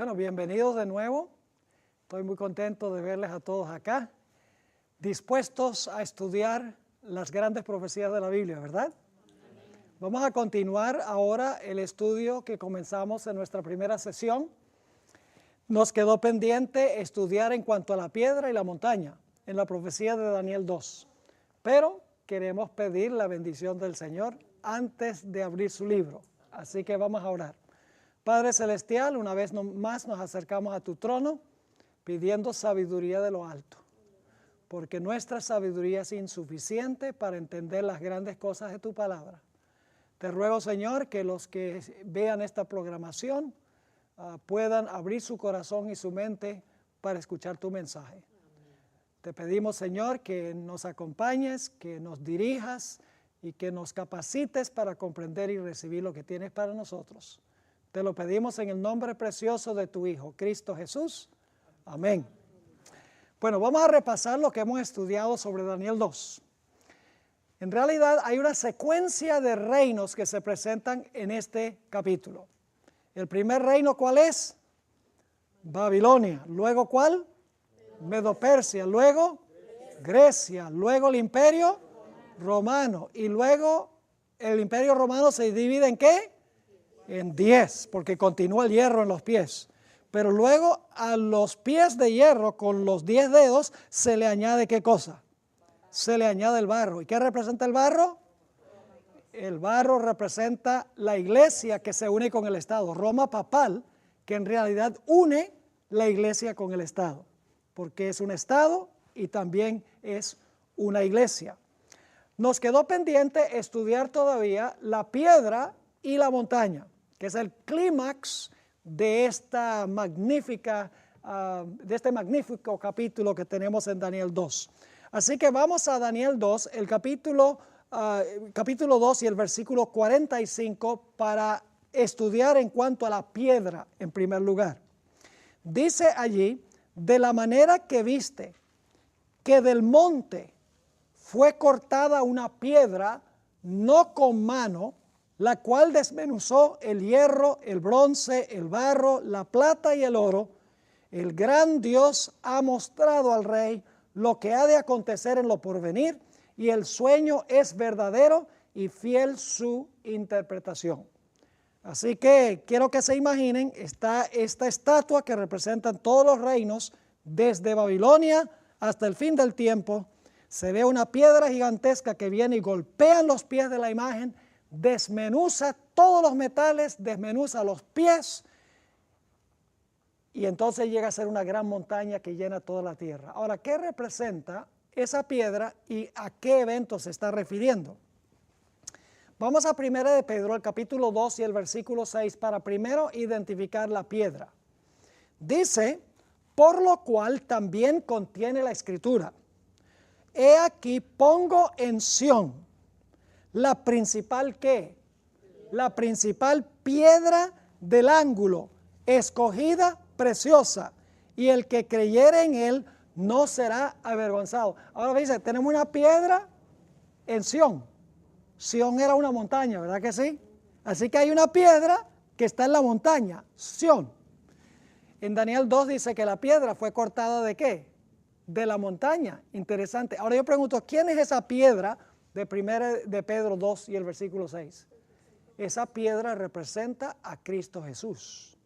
Bueno, bienvenidos de nuevo. Estoy muy contento de verles a todos acá, dispuestos a estudiar las grandes profecías de la Biblia, ¿verdad? Vamos a continuar ahora el estudio que comenzamos en nuestra primera sesión. Nos quedó pendiente estudiar en cuanto a la piedra y la montaña, en la profecía de Daniel 2. Pero queremos pedir la bendición del Señor antes de abrir su libro. Así que vamos a orar. Padre Celestial, una vez más nos acercamos a tu trono pidiendo sabiduría de lo alto, porque nuestra sabiduría es insuficiente para entender las grandes cosas de tu palabra. Te ruego, Señor, que los que vean esta programación puedan abrir su corazón y su mente para escuchar tu mensaje. Te pedimos, Señor, que nos acompañes, que nos dirijas y que nos capacites para comprender y recibir lo que tienes para nosotros. Te lo pedimos en el nombre precioso de tu Hijo, Cristo Jesús. Amén. Bueno, vamos a repasar lo que hemos estudiado sobre Daniel 2. En realidad hay una secuencia de reinos que se presentan en este capítulo. El primer reino, ¿cuál es? Babilonia. Luego, ¿cuál? Medo-Persia. Luego, Grecia. Luego, el imperio romano. Y luego, el imperio romano se divide ¿en qué? En 10, porque continúa el hierro en los pies. Pero luego a los pies de hierro con los 10 dedos se le añade ¿qué cosa? Se le añade el barro. ¿Y qué representa el barro? El barro representa la iglesia que se une con el Estado. Roma papal, que en realidad une la iglesia con el Estado, porque es un Estado y también es una iglesia. Nos quedó pendiente estudiar todavía la piedra y la montaña, que es el clímax de este magnífico capítulo que tenemos en Daniel 2. Así que vamos a Daniel 2, el capítulo 2 y el versículo 45 para estudiar en cuanto a la piedra en primer lugar. Dice allí, de la manera que viste que del monte fue cortada una piedra, no con mano, la cual desmenuzó el hierro, el bronce, el barro, la plata y el oro, el gran Dios ha mostrado al rey lo que ha de acontecer en lo porvenir, y el sueño es verdadero y fiel su interpretación. Así que quiero que se imaginen, está esta estatua que representa todos los reinos, desde Babilonia hasta el fin del tiempo. Se ve una piedra gigantesca que viene y golpea en los pies de la imagen, desmenuza todos los metales, desmenuza los pies, y entonces llega a ser una gran montaña que llena toda la tierra. Ahora, ¿qué representa esa piedra y a qué evento se está refiriendo? Vamos a 1 de Pedro, el capítulo 2 y el versículo 6, para primero identificar la piedra. Dice, por lo cual también contiene la escritura: he aquí pongo en Sión la principal ¿qué? La principal piedra del ángulo, escogida, preciosa, y el que creyere en él no será avergonzado. Ahora dice, tenemos una piedra en Sión. Sión era una montaña, ¿verdad que sí? Así que hay una piedra que está en la montaña, Sión. En Daniel 2 dice que la piedra fue cortada ¿de qué? De la montaña. Interesante. Ahora yo pregunto, ¿quién es esa piedra de 1 de Pedro 2 y el versículo 6? Esa piedra representa a Cristo Jesús.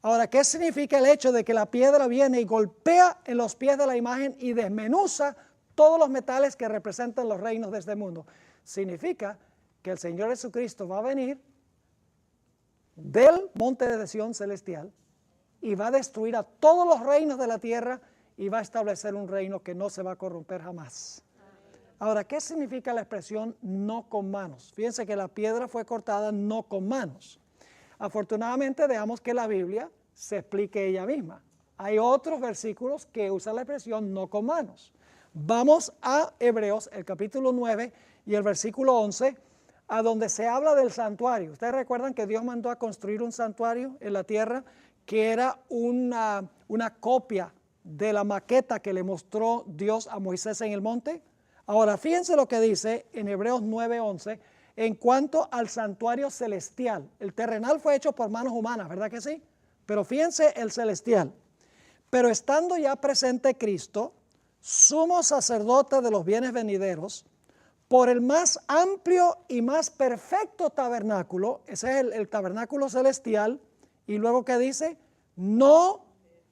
Ahora, ¿qué significa el hecho de que la piedra viene y golpea en los pies de la imagen y desmenuza todos los metales que representan los reinos de este mundo? Significa que el Señor Jesucristo va a venir del monte de Sión celestial y va a destruir a todos los reinos de la tierra y va a establecer un reino que no se va a corromper jamás. Ahora, ¿qué significa la expresión no con manos? Fíjense que la piedra fue cortada no con manos. Afortunadamente, dejamos que la Biblia se explique ella misma. Hay otros versículos que usan la expresión no con manos. Vamos a Hebreos, el capítulo 9 y el versículo 11, a donde se habla del santuario. Ustedes recuerdan que Dios mandó a construir un santuario en la tierra que era una copia de la maqueta que le mostró Dios a Moisés en el monte. Ahora, fíjense lo que dice en Hebreos 9:11 en cuanto al santuario celestial. El terrenal fue hecho por manos humanas, ¿verdad que sí? Pero fíjense el celestial. Pero estando ya presente Cristo, sumo sacerdote de los bienes venideros, por el más amplio y más perfecto tabernáculo, ese es el tabernáculo celestial, y luego que dice, no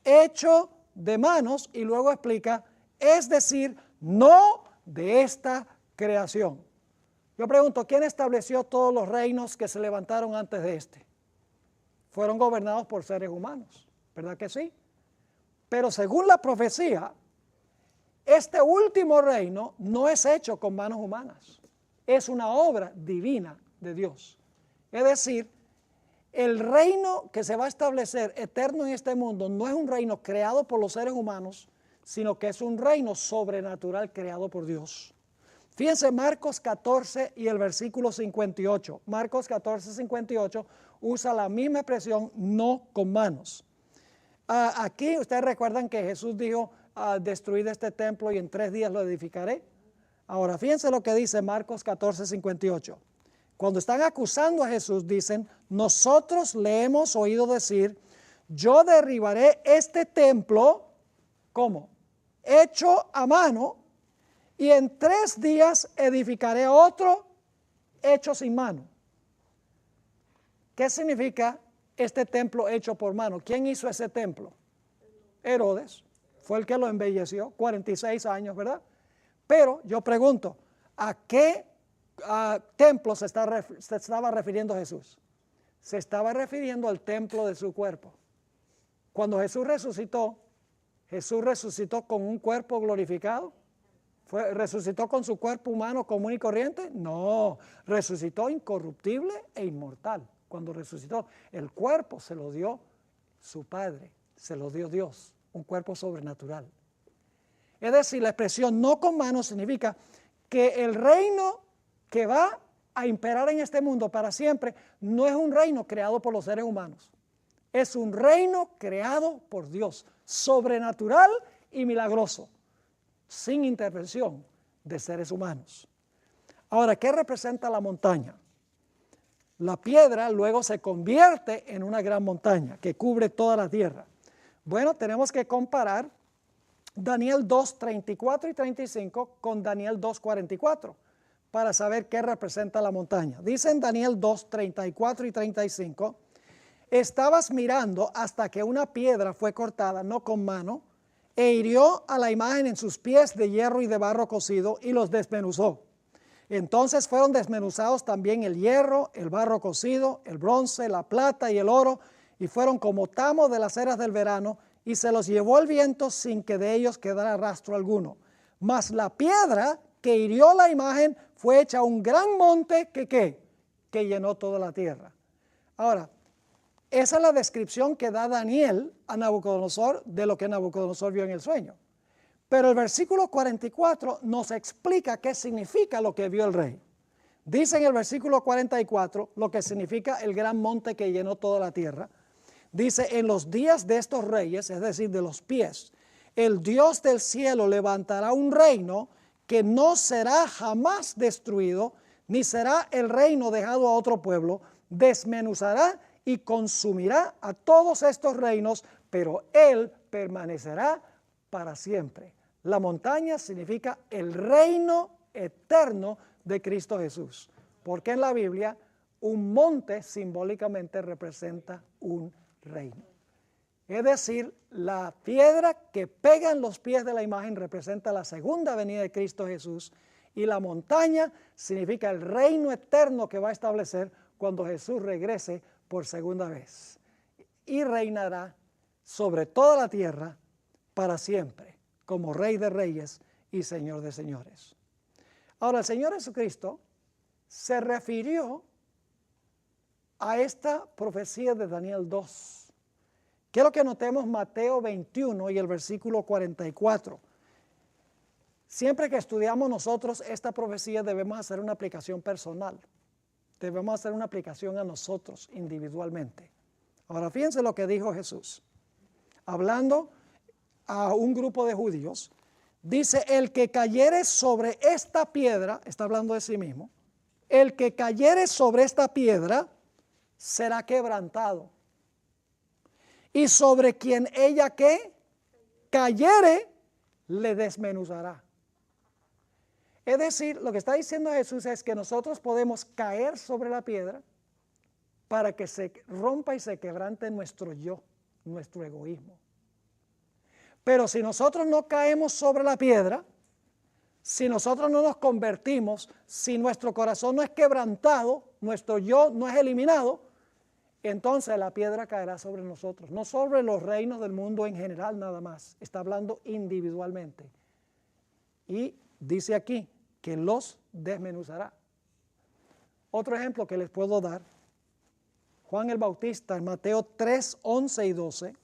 hecho de manos, y luego explica, es decir, no de esta creación. Yo pregunto, ¿quién estableció todos los reinos que se levantaron antes de este? Fueron gobernados por seres humanos, ¿verdad que sí? Pero según la profecía, este último reino no es hecho con manos humanas, es una obra divina de Dios. Es decir, el reino que se va a establecer eterno en este mundo no es un reino creado por los seres humanos, sino que es un reino sobrenatural creado por Dios. Fíjense Marcos 14 y el versículo 58. Marcos 14, 58 usa la misma expresión, no con manos. Aquí ustedes recuerdan que Jesús dijo, destruid este templo y en 3 días lo edificaré. Ahora fíjense lo que dice Marcos 14, 58. Cuando están acusando a Jesús dicen, nosotros le hemos oído decir, yo derribaré este templo, ¿cómo? Hecho a mano, y en 3 días edificaré otro hecho sin mano. ¿Qué significa este templo hecho por mano? ¿Quién hizo ese templo? Herodes, fue el que lo embelleció, 46 años, ¿verdad? Pero yo pregunto, ¿a qué templo se estaba refiriendo Jesús? Se estaba refiriendo al templo de su cuerpo. Cuando Jesús resucitó con un cuerpo glorificado. ¿Resucitó con su cuerpo humano común y corriente? No, resucitó incorruptible e inmortal. Cuando resucitó, el cuerpo se lo dio su Padre, se lo dio Dios, un cuerpo sobrenatural. Es decir, la expresión no con manos significa que el reino que va a imperar en este mundo para siempre no es un reino creado por los seres humanos. Es un reino creado por Dios, sobrenatural y milagroso, sin intervención de seres humanos. Ahora, ¿qué representa la montaña? La piedra luego se convierte en una gran montaña que cubre toda la tierra. Bueno, tenemos que comparar Daniel 2, 34 y 35 con Daniel 2, 44 para saber qué representa la montaña. Dice en Daniel 2, 34 y 35, estabas mirando hasta que una piedra fue cortada, no con mano, e hirió a la imagen en sus pies de hierro y de barro cocido y los desmenuzó. Entonces fueron desmenuzados también el hierro, el barro cocido, el bronce, la plata y el oro, y fueron como tamo de las eras del verano, y se los llevó el viento sin que de ellos quedara rastro alguno. Mas la piedra que hirió la imagen fue hecha un gran monte que llenó toda la tierra. Ahora, esa es la descripción que da Daniel a Nabucodonosor de lo que Nabucodonosor vio en el sueño. Pero el versículo 44 nos explica qué significa lo que vio el rey. Dice en el versículo 44 lo que significa el gran monte que llenó toda la tierra. Dice, en los días de estos reyes, es decir, de los pies, el Dios del cielo levantará un reino que no será jamás destruido, ni será el reino dejado a otro pueblo, desmenuzará y consumirá a todos estos reinos, pero él permanecerá para siempre. La montaña significa el reino eterno de Cristo Jesús, porque en la Biblia un monte simbólicamente representa un reino. Es decir, la piedra que pega en los pies de la imagen representa la segunda venida de Cristo Jesús, y la montaña significa el reino eterno que va a establecer cuando Jesús regrese por segunda vez y reinará sobre toda la tierra para siempre como Rey de Reyes y Señor de Señores. Ahora, el Señor Jesucristo se refirió a esta profecía de Daniel 2. Quiero que notemos Mateo 21 y el versículo 44. Siempre que estudiamos nosotros esta profecía debemos hacer una aplicación personal. Debemos hacer una aplicación a nosotros individualmente. Ahora fíjense lo que dijo Jesús. Hablando a un grupo de judíos, dice, el que cayere sobre esta piedra, está hablando de sí mismo, el que cayere sobre esta piedra será quebrantado. y sobre quien ella ¿qué? Cayere, le desmenuzará. Es decir, lo que está diciendo Jesús es que nosotros podemos caer sobre la piedra para que se rompa y se quebrante nuestro yo, nuestro egoísmo. Pero si nosotros no caemos sobre la piedra, si nosotros no nos convertimos, si nuestro corazón no es quebrantado, nuestro yo no es eliminado, entonces la piedra caerá sobre nosotros, no sobre los reinos del mundo en general nada más, está hablando individualmente. Y dice aquí que los desmenuzará. Otro ejemplo que les puedo dar, Juan el Bautista en Mateo 3, 11 y 12,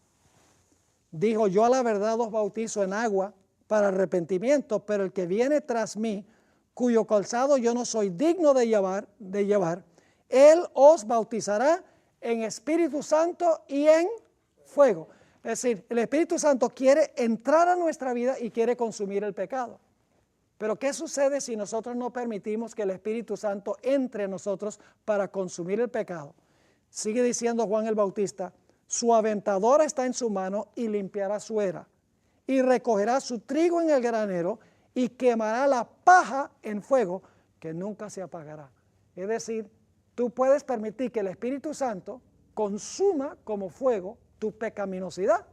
dijo: yo a la verdad os bautizo en agua para arrepentimiento, pero el que viene tras mí, cuyo calzado yo no soy digno de llevar, él os bautizará en Espíritu Santo y en fuego. Es decir, el Espíritu Santo quiere entrar a nuestra vida y quiere consumir el pecado. Pero ¿qué sucede si nosotros no permitimos que el Espíritu Santo entre a nosotros para consumir el pecado? Sigue diciendo Juan el Bautista: su aventador está en su mano y limpiará su era, y recogerá su trigo en el granero y quemará la paja en fuego que nunca se apagará. Es decir, tú puedes permitir que el Espíritu Santo consuma como fuego tu pecaminosidad,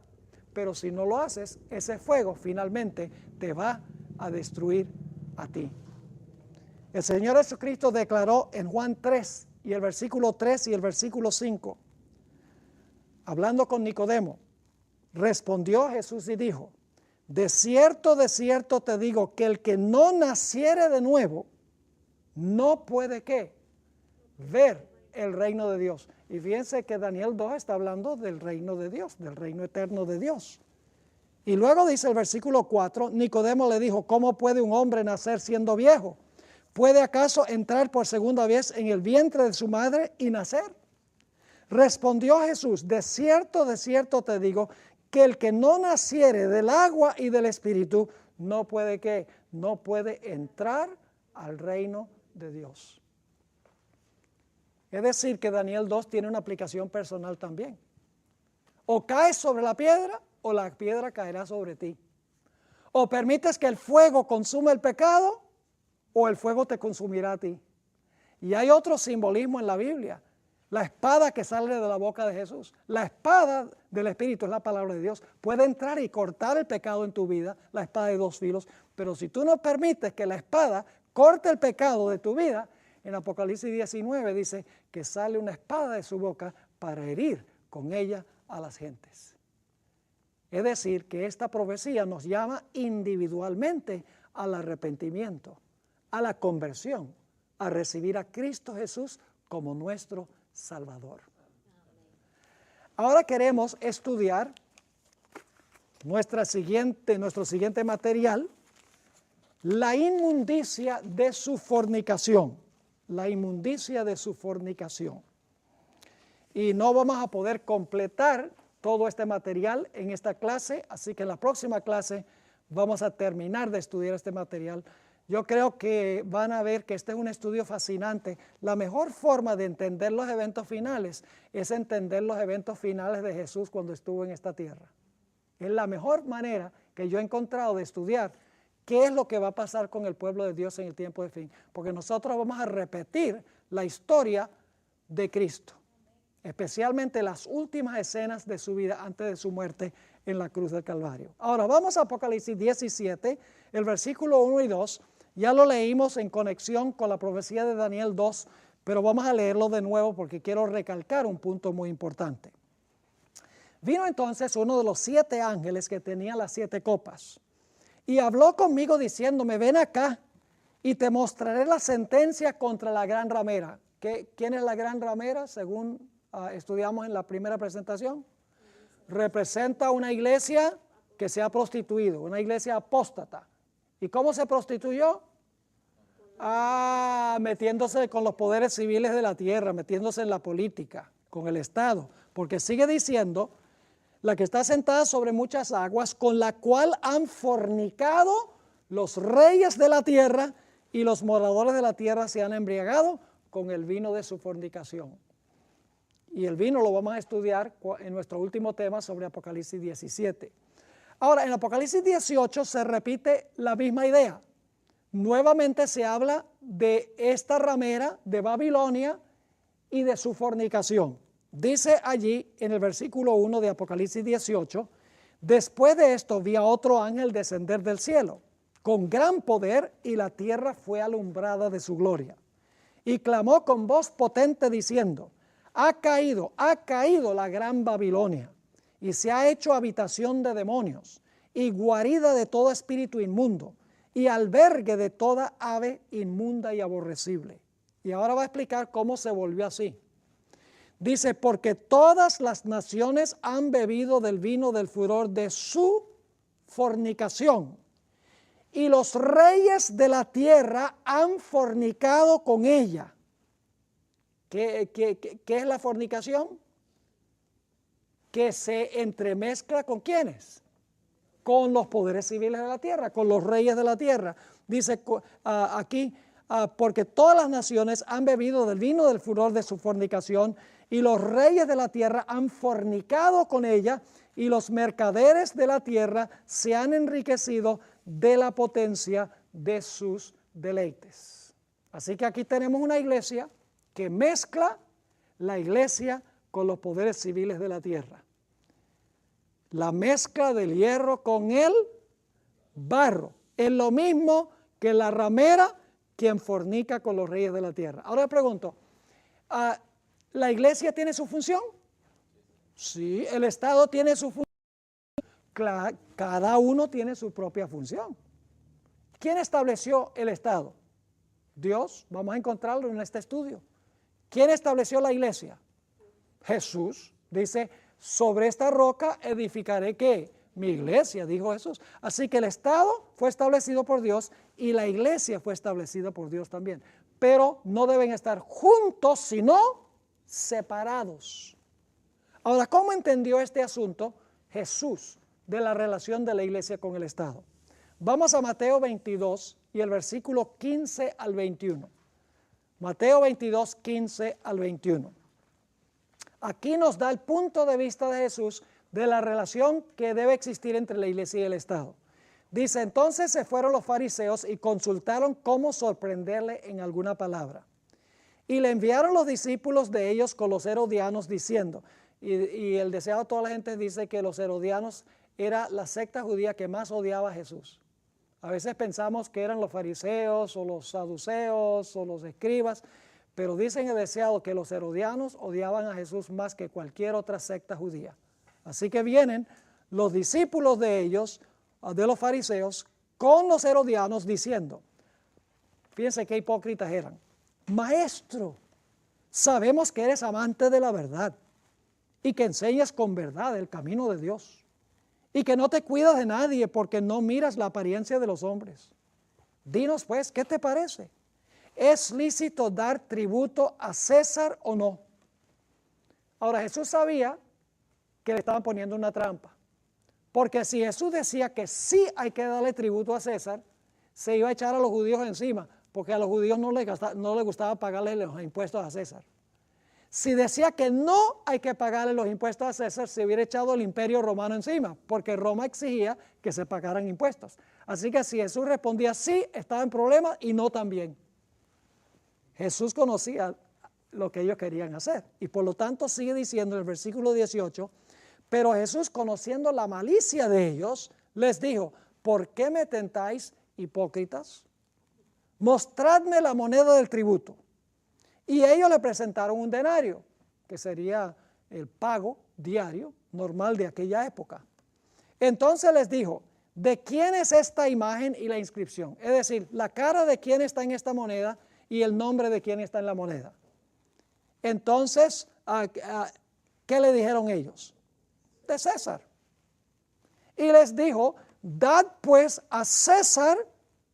pero si no lo haces, ese fuego finalmente te va a destruir a ti. El Señor Jesucristo declaró en Juan 3 y el versículo 3 y el versículo 5, hablando con Nicodemo, respondió Jesús y dijo: de cierto te digo que el que no naciere de nuevo no puede ¿qué? Ver el reino de Dios. Y fíjense que Daniel 2 está hablando del reino de Dios, del reino eterno de Dios. Y luego dice el versículo 4, Nicodemo le dijo: ¿cómo puede un hombre nacer siendo viejo? ¿Puede acaso entrar por segunda vez en el vientre de su madre y nacer? Respondió Jesús: de cierto te digo que el que no naciere del agua y del Espíritu no puede ¿qué? No puede entrar al reino de Dios. Es decir, que Daniel 2 tiene una aplicación personal también. O caes sobre la piedra o la piedra caerá sobre ti. O permites que el fuego consuma el pecado o el fuego te consumirá a ti. Y hay otro simbolismo en la Biblia. La espada que sale de la boca de Jesús. La espada del Espíritu es la palabra de Dios. Puede entrar y cortar el pecado en tu vida, la espada de dos filos. Pero si tú no permites que la espada corte el pecado de tu vida, en Apocalipsis 19 dice que sale una espada de su boca para herir con ella a las gentes. Es decir, que esta profecía nos llama individualmente al arrepentimiento, a la conversión, a recibir a Cristo Jesús como nuestro Salvador. Ahora queremos estudiar nuestro siguiente material, la inmundicia de su fornicación. La inmundicia de su fornicación. Y no vamos a poder completar todo este material en esta clase, así que en la próxima clase vamos a terminar de estudiar este material. Yo creo que van a ver que este es un estudio fascinante. La mejor forma de entender los eventos finales es entender los eventos finales de Jesús cuando estuvo en esta tierra. Es la mejor manera que yo he encontrado de estudiar qué es lo que va a pasar con el pueblo de Dios en el tiempo de fin. Porque nosotros vamos a repetir la historia de Cristo, especialmente las últimas escenas de su vida antes de su muerte en la cruz del Calvario. Ahora vamos a Apocalipsis 17, el versículo 1 y 2. Ya lo leímos en conexión con la profecía de Daniel 2, pero vamos a leerlo de nuevo porque quiero recalcar un punto muy importante. Vino entonces uno de los 7 ángeles que tenía las 7 copas y habló conmigo diciéndome: ven acá y te mostraré la sentencia contra la gran ramera. ¿Quién es la gran ramera? Según estudiamos en la primera presentación, representa una iglesia que se ha prostituido, una iglesia apóstata. ¿Y cómo se prostituyó? Metiéndose con los poderes civiles de la tierra, metiéndose en la política, con el Estado, porque sigue diciendo: la que está sentada sobre muchas aguas, con la cual han fornicado los reyes de la tierra, y los moradores de la tierra se han embriagado con el vino de su fornicación. Y el vino lo vamos a estudiar en nuestro último tema sobre Apocalipsis 17. Ahora, en Apocalipsis 18 se repite la misma idea. Nuevamente se habla de esta ramera de Babilonia y de su fornicación. Dice allí en el versículo 1 de Apocalipsis 18, después de esto vi a otro ángel descender del cielo, con gran poder, y la tierra fue alumbrada de su gloria. Y clamó con voz potente diciendo, ha caído la gran Babilonia, y se ha hecho habitación de demonios, y guarida de todo espíritu inmundo, y albergue de toda ave inmunda y aborrecible. Y ahora va a explicar cómo se volvió así. Dice, porque todas las naciones han bebido del vino del furor de su fornicación, y los reyes de la tierra han fornicado con ella. ¿Qué es la fornicación? Que se entremezcla ¿con quiénes? Con los poderes civiles de la tierra, con los reyes de la tierra. Dice aquí, porque todas las naciones han bebido del vino del furor de su fornicación, y los reyes de la tierra han fornicado con ella, y los mercaderes de la tierra se han enriquecido de la potencia de sus deleites. Así que aquí tenemos una iglesia que mezcla la iglesia con los poderes civiles de la tierra. La mezcla del hierro con el barro es lo mismo que la ramera quien fornica con los reyes de la tierra. Ahora le pregunto, ¿la iglesia tiene su función? Sí, el Estado tiene su función. Cada uno tiene su propia función. ¿Quién estableció el Estado? Dios. Vamos a encontrarlo en este estudio. ¿Quién estableció la iglesia? Jesús. Dice, sobre esta roca edificaré ¿qué? Mi iglesia, dijo Jesús. Así que el Estado fue establecido por Dios y la iglesia fue establecida por Dios también. Pero no deben estar juntos, sino separados. Ahora, ¿cómo entendió este asunto Jesús de la relación de la iglesia con el Estado? Vamos a Mateo 22 y el versículo 15 al 21. Mateo 22, 15 al 21. Aquí nos da el punto de vista de Jesús de la relación que debe existir entre la iglesia y el Estado. Dice, entonces se fueron los fariseos y consultaron cómo sorprenderle en alguna palabra. Y le enviaron los discípulos de ellos con los herodianos diciendo, y el deseado de toda la gente dice que los herodianos era la secta judía que más odiaba a Jesús. A veces pensamos que eran los fariseos o los saduceos o los escribas, pero dicen el deseado que los herodianos odiaban a Jesús más que cualquier otra secta judía. Así que vienen los discípulos de ellos, de los fariseos, con los herodianos diciendo, fíjense qué hipócritas eran, maestro, sabemos que eres amante de la verdad y que enseñas con verdad el camino de Dios y que no te cuidas de nadie porque no miras la apariencia de los hombres. Dinos pues, ¿qué te parece? ¿Es lícito dar tributo a César o no? Ahora Jesús sabía que le estaban poniendo una trampa, porque si Jesús decía que sí hay que darle tributo a César, se iba a echar a los judíos encima, porque a los judíos no les gustaba pagarle los impuestos a César. Si decía que no hay que pagarle los impuestos a César, se hubiera echado el imperio romano encima, porque Roma exigía que se pagaran impuestos. Así que si Jesús respondía sí, estaba en problemas, y no también. Jesús conocía lo que ellos querían hacer, y por lo tanto sigue diciendo en el versículo 18, pero Jesús, conociendo la malicia de ellos, les dijo, ¿por qué me tentáis, hipócritas? Mostradme la moneda del tributo. Y ellos le presentaron un denario, que sería el pago diario normal de aquella época. Entonces les dijo, ¿de quién es esta imagen y la inscripción? Es decir, la cara de quién está en esta moneda y el nombre de quién está en la moneda. Entonces, ¿qué le dijeron ellos? De César. Y les dijo, dad pues a César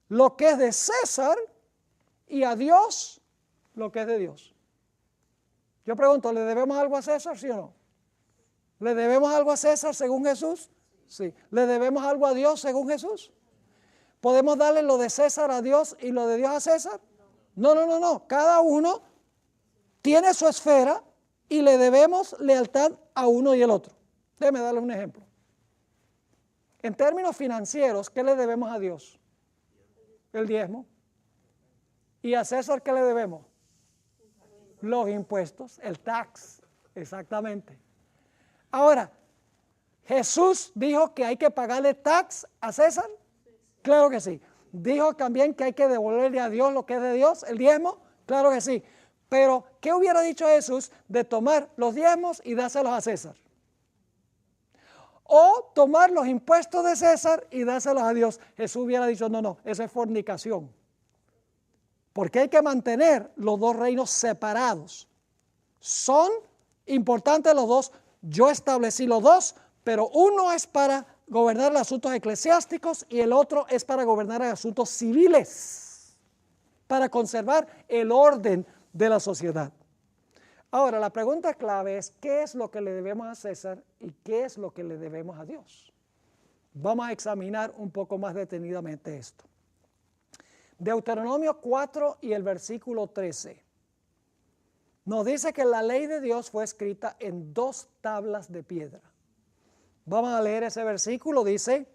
lo que es de César y a Dios lo que es de Dios. Yo pregunto, ¿le debemos algo a César, sí o no? ¿Le debemos algo a César según Jesús? Sí. ¿Le debemos algo a Dios según Jesús? ¿Podemos darle lo de César a Dios y lo de Dios a César? No. Cada uno tiene su esfera y le debemos lealtad a uno y el otro. Déjeme darle un ejemplo. En términos financieros, ¿qué le debemos a Dios? El diezmo. ¿Y a César qué le debemos? Los impuestos, el tax, exactamente. Ahora, ¿Jesús dijo que hay que pagarle tax a César? Claro que sí. ¿Dijo también que hay que devolverle a Dios lo que es de Dios, el diezmo? Claro que sí. Pero, ¿qué hubiera dicho Jesús de tomar los diezmos y dárselos a César? O tomar los impuestos de César y dárselos a Dios. Jesús hubiera dicho, no, eso es fornicación. Porque hay que mantener los dos reinos separados. Son importantes los dos. Yo establecí los dos, pero uno es para gobernar los asuntos eclesiásticos y el otro es para gobernar asuntos civiles, para conservar el orden de la sociedad. Ahora, la pregunta clave es, ¿qué es lo que le debemos a César y qué es lo que le debemos a Dios? Vamos a examinar un poco más detenidamente esto. Deuteronomio 4 y el versículo 13 nos dice que la ley de Dios fue escrita en 2 tablas de piedra. Vamos a leer ese versículo, dice,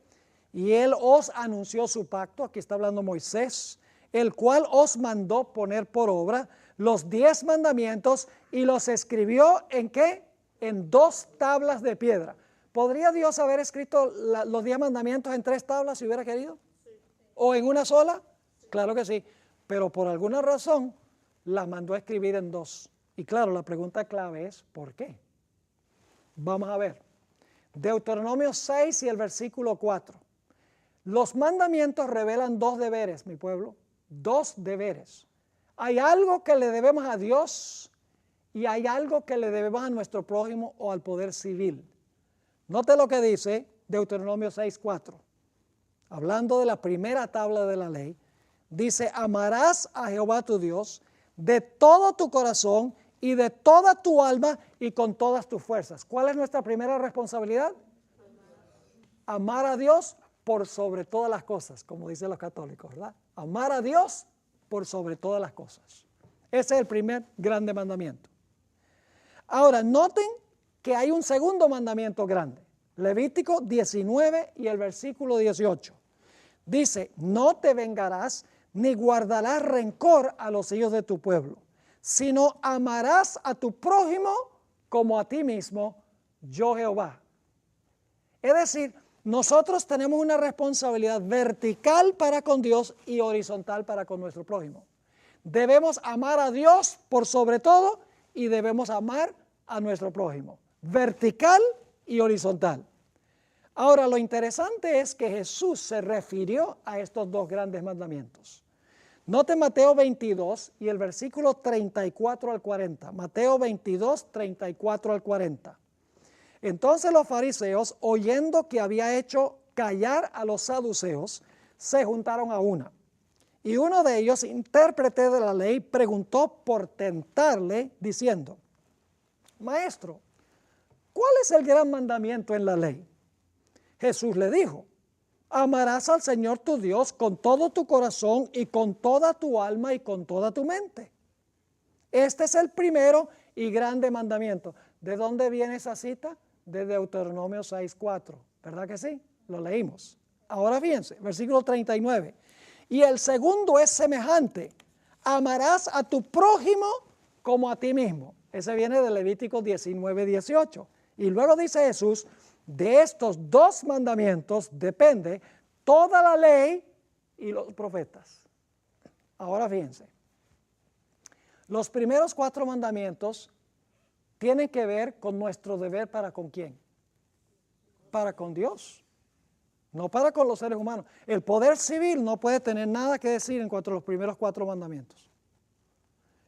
y él os anunció su pacto, aquí está hablando Moisés, el cual os mandó poner por obra los 10 mandamientos y los escribió ¿en qué? En 2 tablas de piedra. ¿Podría Dios haber escrito los 10 mandamientos en 3 tablas si hubiera querido? Sí. ¿O en una sola? Sí. Claro que sí, pero por alguna razón las mandó a escribir en 2. Y claro, la pregunta clave es ¿por qué? Vamos a ver. Deuteronomio 6 y el versículo 4. Los mandamientos revelan 2 deberes, mi pueblo, 2 deberes. Hay algo que le debemos a Dios y hay algo que le debemos a nuestro prójimo o al poder civil. Note lo que dice Deuteronomio 6:4. Hablando de la primera tabla de la ley, dice, amarás a Jehová tu Dios de todo tu corazón y de toda tu alma y con todas tus fuerzas. ¿Cuál es nuestra primera responsabilidad? Amar a Dios por sobre todas las cosas, como dicen los católicos, ¿verdad? Amar a Dios por sobre todas las cosas. Ese es el primer grande mandamiento. Ahora, noten que hay un segundo mandamiento grande. Levítico 19 y el versículo 18. Dice, no te vengarás ni guardarás rencor a los hijos de tu pueblo, sino amarás a tu prójimo como a ti mismo, yo Jehová. Es decir, nosotros tenemos una responsabilidad vertical para con Dios y horizontal para con nuestro prójimo. Debemos amar a Dios por sobre todo y debemos amar a nuestro prójimo, vertical y horizontal. Ahora, lo interesante es que Jesús se refirió a estos 2 grandes mandamientos. Note Mateo 22 y el versículo 34 al 40. Mateo 22, 34 al 40. Entonces los fariseos, oyendo que había hecho callar a los saduceos, se juntaron a una. Y uno de ellos, intérprete de la ley, preguntó por tentarle, diciendo, Maestro, ¿cuál es el gran mandamiento en la ley? Jesús le dijo, amarás al Señor tu Dios con todo tu corazón y con toda tu alma y con toda tu mente. Este es el primero y grande mandamiento. ¿De dónde viene esa cita? De Deuteronomio 6:4. ¿Verdad que sí? Lo leímos. Ahora fíjense, versículo 39. Y el segundo es semejante. Amarás a tu prójimo como a ti mismo. Ese viene de Levítico 19:18. Y luego dice Jesús, de estos 2 mandamientos depende toda la ley y los profetas. Ahora fíjense, los primeros 4 mandamientos tienen que ver con nuestro deber para con quién. Para con Dios, no para con los seres humanos. El poder civil no puede tener nada que decir en cuanto a los primeros 4 mandamientos.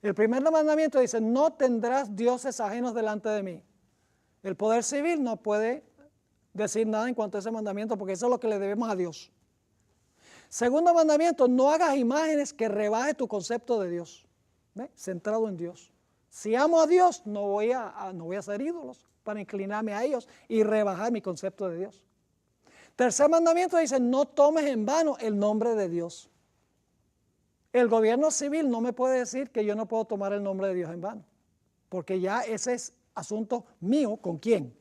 El primer mandamiento dice, no tendrás dioses ajenos delante de mí. El poder civil no puede decir nada en cuanto a ese mandamiento porque eso es lo que le debemos a Dios. Segundo mandamiento, no hagas imágenes que rebaje tu concepto de Dios. ¿Ve? Centrado en Dios. Si amo a Dios, no voy a hacer ídolos para inclinarme a ellos y rebajar mi concepto de Dios. Tercer mandamiento dice, no tomes en vano el nombre de Dios. El gobierno civil no me puede decir que yo no puedo tomar el nombre de Dios en vano, porque ya ese es asunto mío, ¿con quién?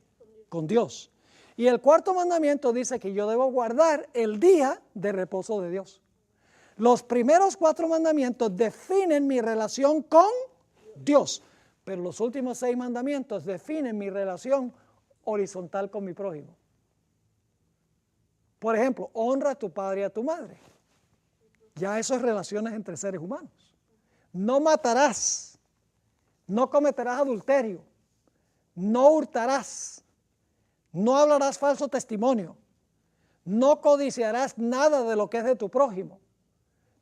Con Dios. Y el cuarto mandamiento dice que yo debo guardar el día de reposo de Dios. Los primeros 4 mandamientos definen mi relación con Dios, pero los últimos 6 mandamientos definen mi relación horizontal con mi prójimo. Por ejemplo, honra a tu padre y a tu madre. Ya eso es relaciones entre seres humanos. No matarás, no cometerás adulterio, no hurtarás, no hablarás falso testimonio, no codiciarás nada de lo que es de tu prójimo.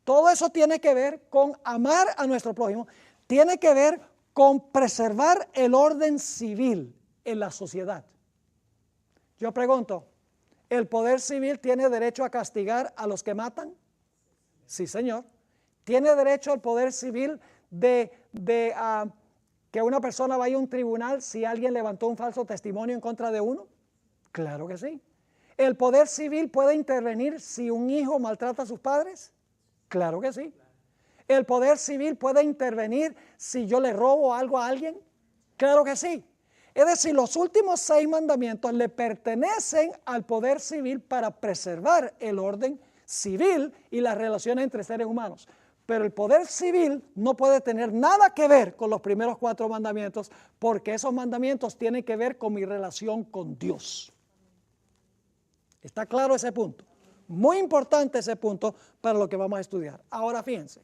Todo eso tiene que ver con amar a nuestro prójimo, tiene que ver con preservar el orden civil en la sociedad. Yo pregunto, ¿el poder civil tiene derecho a castigar a los que matan? Sí, señor. ¿Tiene derecho el poder civil de que una persona vaya a un tribunal si alguien levantó un falso testimonio en contra de uno? Claro que sí. ¿El poder civil puede intervenir si un hijo maltrata a sus padres? Claro que sí. ¿El poder civil puede intervenir si yo le robo algo a alguien? Claro que sí. Es decir, los últimos 6 mandamientos le pertenecen al poder civil para preservar el orden civil y las relaciones entre seres humanos. Pero el poder civil no puede tener nada que ver con los primeros 4 mandamientos, porque esos mandamientos tienen que ver con mi relación con Dios. ¿Está claro ese punto? Muy importante ese punto para lo que vamos a estudiar. Ahora fíjense,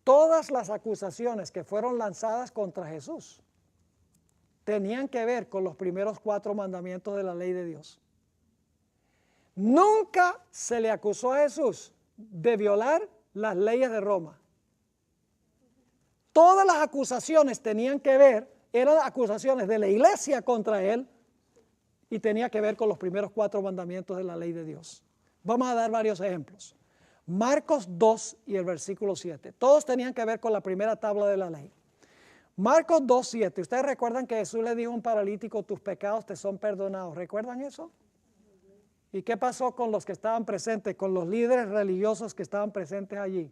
todas las acusaciones que fueron lanzadas contra Jesús tenían que ver con los primeros 4 mandamientos de la ley de Dios. Nunca se le acusó a Jesús de violar las leyes de Roma. Todas las acusaciones tenían que ver, eran acusaciones de la iglesia contra él y tenía que ver con los primeros 4 mandamientos de la ley de Dios. Vamos a dar varios ejemplos. Marcos 2 y el versículo 7. Todos tenían que ver con la primera tabla de la ley. Marcos 2, 7. Ustedes recuerdan que Jesús le dijo a un paralítico, tus pecados te son perdonados. ¿Recuerdan eso? ¿Y qué pasó con los que estaban presentes, con los líderes religiosos que estaban presentes allí?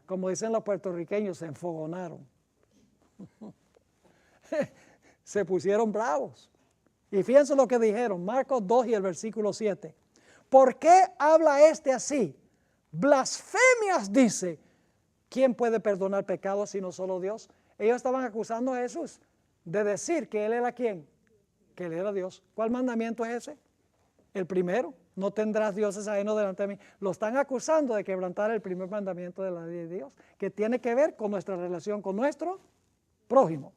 Como dicen los puertorriqueños, se enfogonaron. Se pusieron bravos. Y fíjense lo que dijeron, Marcos 2 y el versículo 7. ¿Por qué habla este así? Blasfemias dice. ¿Quién puede perdonar pecados sino solo Dios? Ellos estaban acusando a Jesús de decir que Él era ¿quién? Que Él era Dios. ¿Cuál mandamiento es ese? El primero, no tendrás dioses ajenos delante de mí. Lo están acusando de quebrantar el primer mandamiento de la ley de Dios, que tiene que ver con nuestra relación con nuestro prójimo.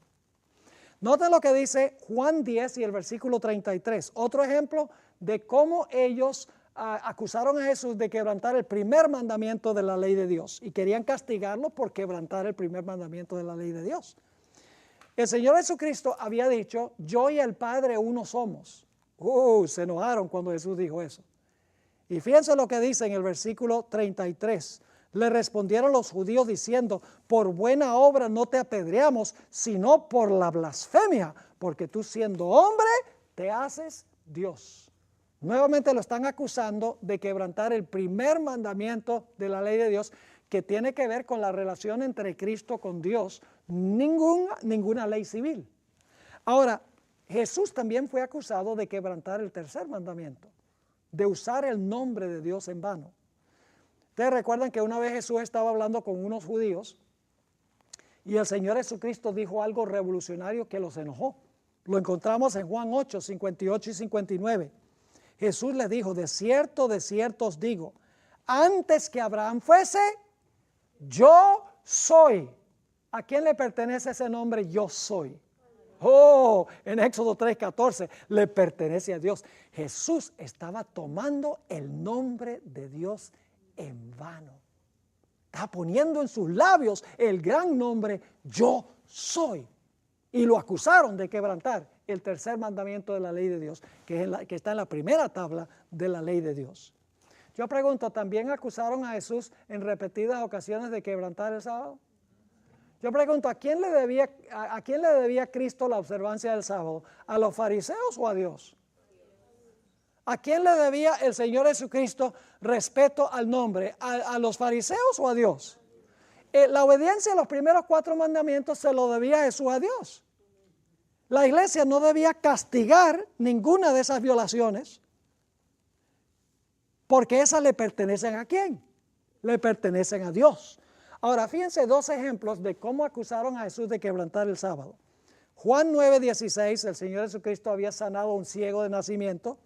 Noten lo que dice Juan 10 y el versículo 33. Otro ejemplo de cómo ellos acusaron a Jesús de quebrantar el primer mandamiento de la ley de Dios y querían castigarlo por quebrantar el primer mandamiento de la ley de Dios. El Señor Jesucristo había dicho, yo y el Padre uno somos. Se enojaron cuando Jesús dijo eso. Y fíjense lo que dice en el versículo 33. Le respondieron los judíos diciendo, por buena obra no te apedreamos, sino por la blasfemia, porque tú siendo hombre te haces Dios. Nuevamente lo están acusando de quebrantar el primer mandamiento de la ley de Dios, que tiene que ver con la relación entre Cristo con Dios, ninguna ley civil. Ahora, Jesús también fue acusado de quebrantar el tercer mandamiento, de usar el nombre de Dios en vano. Ustedes recuerdan que una vez Jesús estaba hablando con unos judíos y el Señor Jesucristo dijo algo revolucionario que los enojó. Lo encontramos en Juan 8, 58 y 59. Jesús les dijo, de cierto os digo, antes que Abraham fuese, yo soy. ¿A quién le pertenece ese nombre yo soy? En Éxodo 3:14 le pertenece a Dios. Jesús estaba tomando el nombre de Dios en vano. Está poniendo en sus labios el gran nombre yo soy. Y lo acusaron de quebrantar el tercer mandamiento de la ley de Dios, que está en la primera tabla de la ley de Dios. Yo pregunto, ¿también acusaron a Jesús en repetidas ocasiones de quebrantar el sábado? Yo pregunto, ¿a quién le debía Cristo la observancia del sábado? ¿A los fariseos o a Dios? ¿A quién le debía el Señor Jesucristo respeto al nombre? ¿A los fariseos o a Dios? La obediencia a los primeros 4 mandamientos se lo debía Jesús a Dios. La iglesia no debía castigar ninguna de esas violaciones, porque esas le pertenecen ¿a quién? Le pertenecen a Dios. Ahora, fíjense dos ejemplos de cómo acusaron a Jesús de quebrantar el sábado. Juan 9:16, el Señor Jesucristo había sanado a un ciego de nacimiento.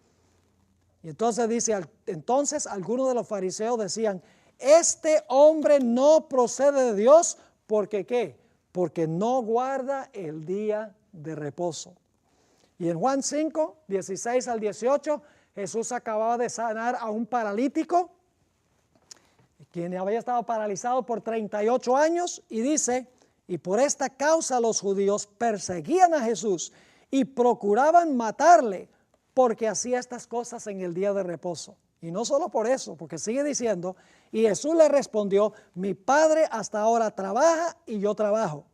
Y entonces dice, entonces algunos de los fariseos decían, este hombre no procede de Dios, porque ¿qué? Porque no guarda el día de reposo. Y en Juan 5:16 al 18, Jesús acababa de sanar a un paralítico, quien había estado paralizado por 38 años, y dice, y por esta causa los judíos perseguían a Jesús y procuraban matarle, porque hacía estas cosas en el día de reposo. Y no solo por eso, porque sigue diciendo, y Jesús le respondió, mi Padre hasta ahora trabaja y yo trabajo.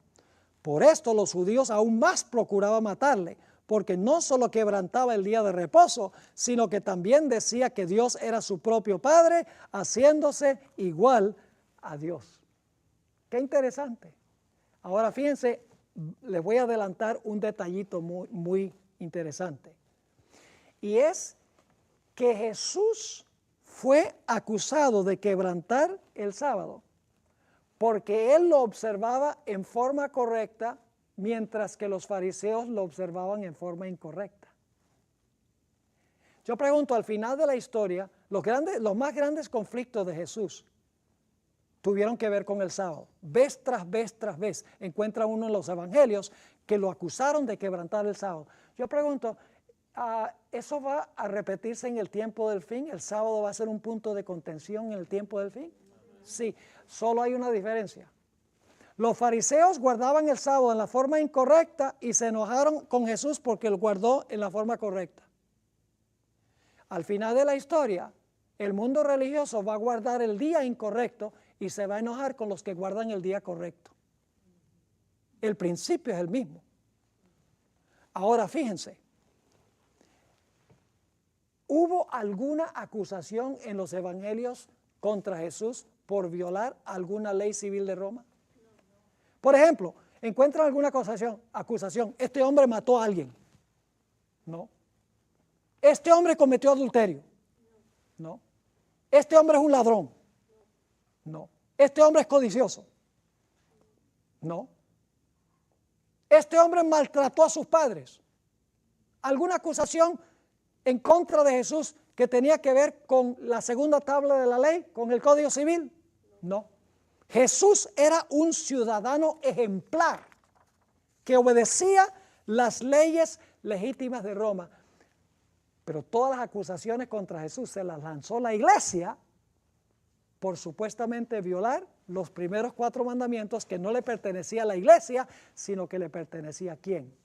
Por esto los judíos aún más procuraban matarle, porque no solo quebrantaba el día de reposo, sino que también decía que Dios era su propio Padre, haciéndose igual a Dios. Qué interesante. Ahora fíjense, les voy a adelantar un detallito muy interesante. Y es que Jesús fue acusado de quebrantar el sábado, porque él lo observaba en forma correcta, mientras que los fariseos lo observaban en forma incorrecta. Yo pregunto, al final de la historia, los más grandes conflictos de Jesús tuvieron que ver con el sábado. Vez tras vez, encuentra uno en los evangelios que lo acusaron de quebrantar el sábado. Yo pregunto, ¿eso va a repetirse en el tiempo del fin? ¿El sábado va a ser un punto de contención en el tiempo del fin? Sí, solo hay una diferencia. Los fariseos guardaban el sábado en la forma incorrecta y se enojaron con Jesús porque lo guardó en la forma correcta. Al final de la historia, el mundo religioso va a guardar el día incorrecto y se va a enojar con los que guardan el día correcto. El principio es el mismo. Ahora fíjense, ¿hubo alguna acusación en los evangelios contra Jesús por violar alguna ley civil de Roma? Por ejemplo, ¿encuentran alguna acusación? Este hombre mató a alguien. No. Este hombre cometió adulterio. No. Este hombre es un ladrón. No. Este hombre es codicioso. No. Este hombre maltrató a sus padres. ¿Alguna acusación en contra de Jesús que tenía que ver con la segunda tabla de la ley, con el Código Civil? No. Jesús era un ciudadano ejemplar que obedecía las leyes legítimas de Roma. Pero todas las acusaciones contra Jesús se las lanzó la iglesia por supuestamente violar los primeros 4 mandamientos que no le pertenecía a la iglesia, sino que le pertenecía ¿a quién?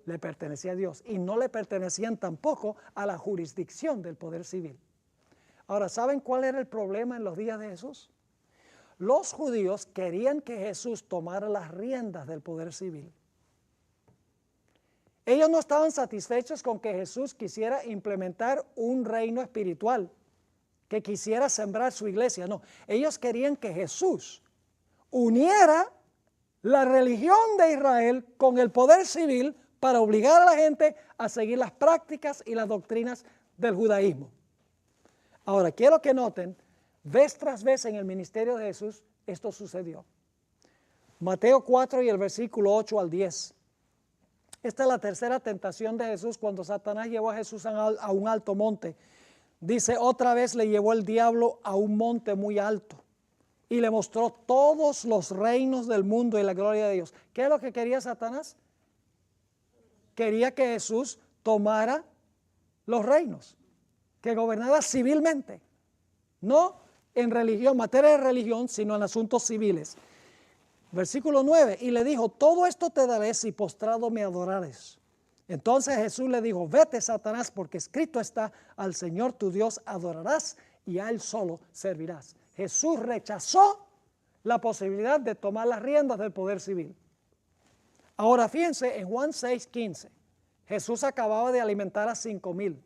Le pertenecía a Dios. Y no le pertenecían tampoco a la jurisdicción del poder civil. Ahora, ¿saben cuál era el problema en los días de Jesús? Los judíos querían que Jesús tomara las riendas del poder civil. Ellos no estaban satisfechos con que Jesús quisiera implementar un reino espiritual, que quisiera sembrar su iglesia. No, ellos querían que Jesús uniera la religión de Israel con el poder civil para obligar a la gente a seguir las prácticas y las doctrinas del judaísmo. Ahora, quiero que noten, vez tras vez en el ministerio de Jesús, esto sucedió. Mateo 4 y el versículo 8 al 10. Esta es la tercera tentación de Jesús cuando Satanás llevó a Jesús a un alto monte. Dice, otra vez le llevó el diablo a un monte muy alto y le mostró todos los reinos del mundo y la gloria de Dios. ¿Qué es lo que quería Satanás? Quería que Jesús tomara los reinos, que gobernara civilmente, no en religión, materia de religión, sino en asuntos civiles. Versículo 9, y le dijo, todo esto te daré si postrado me adorares. Entonces Jesús le dijo, vete Satanás, porque escrito está, al Señor tu Dios adorarás y a Él solo servirás. Jesús rechazó la posibilidad de tomar las riendas del poder civil. Ahora fíjense, en Juan 6:15, Jesús acababa de alimentar a 5,000.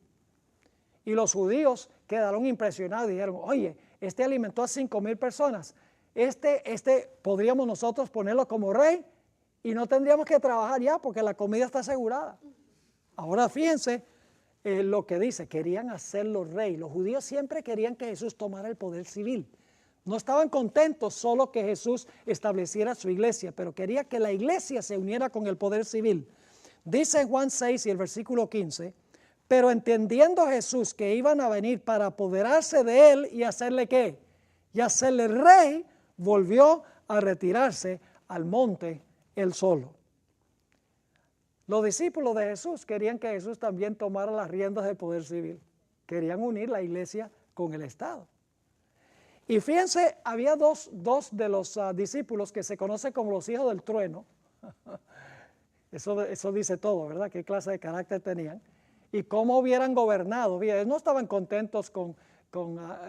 Y los judíos quedaron impresionados y dijeron, oye, este alimentó a 5,000 personas. Podríamos nosotros ponerlo como rey y no tendríamos que trabajar ya porque la comida está asegurada. Ahora fíjense lo que dice, querían hacerlo rey. Los judíos siempre querían que Jesús tomara el poder civil. No estaban contentos solo que Jesús estableciera su iglesia, pero quería que la iglesia se uniera con el poder civil. Dice Juan 6 y el versículo 15, pero entendiendo Jesús que iban a venir para apoderarse de él y hacerle ¿qué? Y hacerle rey, volvió a retirarse al monte él solo. Los discípulos de Jesús querían que Jesús también tomara las riendas del poder civil. Querían unir la iglesia con el Estado. Y fíjense, había dos de los discípulos que se conocen como los hijos del trueno. Eso dice todo, ¿verdad? ¿Qué clase de carácter tenían? Y cómo hubieran gobernado. Ellos no estaban contentos con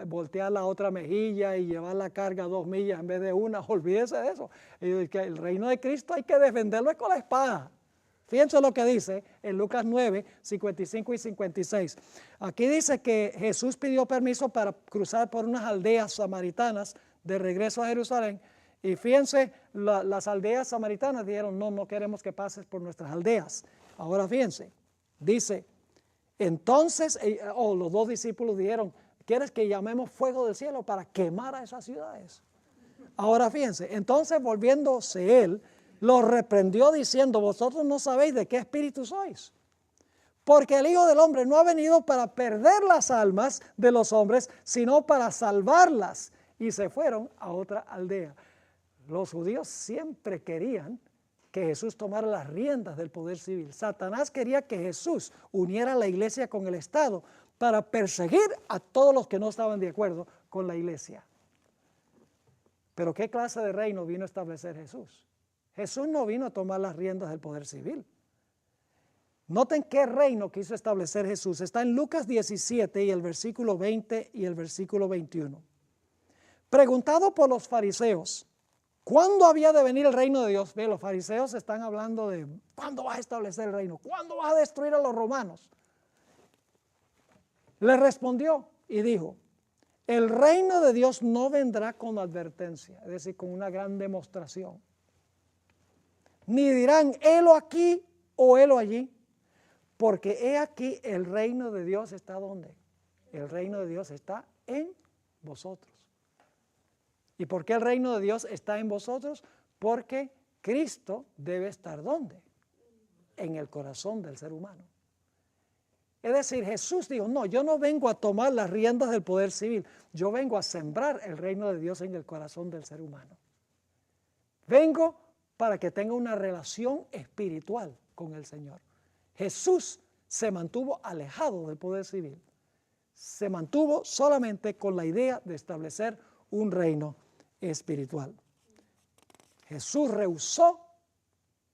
voltear la otra mejilla y llevar la carga 2 millas en vez de una. Olvídese de eso. Que el reino de Cristo hay que defenderlo con la espada. Fíjense lo que dice en Lucas 9, 55 y 56. Aquí dice que Jesús pidió permiso para cruzar por unas aldeas samaritanas de regreso a Jerusalén. Y fíjense, las aldeas samaritanas dijeron, no queremos que pases por nuestras aldeas. Ahora fíjense, dice, entonces, los dos discípulos dijeron, ¿quieres que llamemos fuego del cielo para quemar a esas ciudades? Ahora fíjense, entonces volviéndose él, los reprendió diciendo, vosotros no sabéis de qué espíritu sois, porque el Hijo del Hombre no ha venido para perder las almas de los hombres, sino para salvarlas. Y se fueron a otra aldea. Los judíos siempre querían que Jesús tomara las riendas del poder civil. Satanás quería que Jesús uniera la iglesia con el Estado para perseguir a todos los que no estaban de acuerdo con la iglesia. Pero ¿qué clase de reino vino a establecer Jesús? Jesús no vino a tomar las riendas del poder civil. Noten qué reino quiso establecer Jesús. Está en Lucas 17 y el versículo 20 y el versículo 21. Preguntado por los fariseos, ¿cuándo había de venir el reino de Dios? Ve, los fariseos están hablando de ¿cuándo vas a establecer el reino? ¿Cuándo vas a destruir a los romanos? Le respondió y dijo, el reino de Dios no vendrá con advertencia, es decir, con una gran demostración. Ni dirán, helo aquí o helo allí, porque he aquí el reino de Dios está ¿dónde? El reino de Dios está en vosotros. ¿Y por qué el reino de Dios está en vosotros? Porque Cristo debe estar ¿dónde? En el corazón del ser humano. Es decir, Jesús dijo, no, yo no vengo a tomar las riendas del poder civil, yo vengo a sembrar el reino de Dios en el corazón del ser humano. Vengo para que tenga una relación espiritual con el Señor. Jesús se mantuvo alejado del poder civil, se mantuvo solamente con la idea de establecer un reino espiritual. Jesús rehusó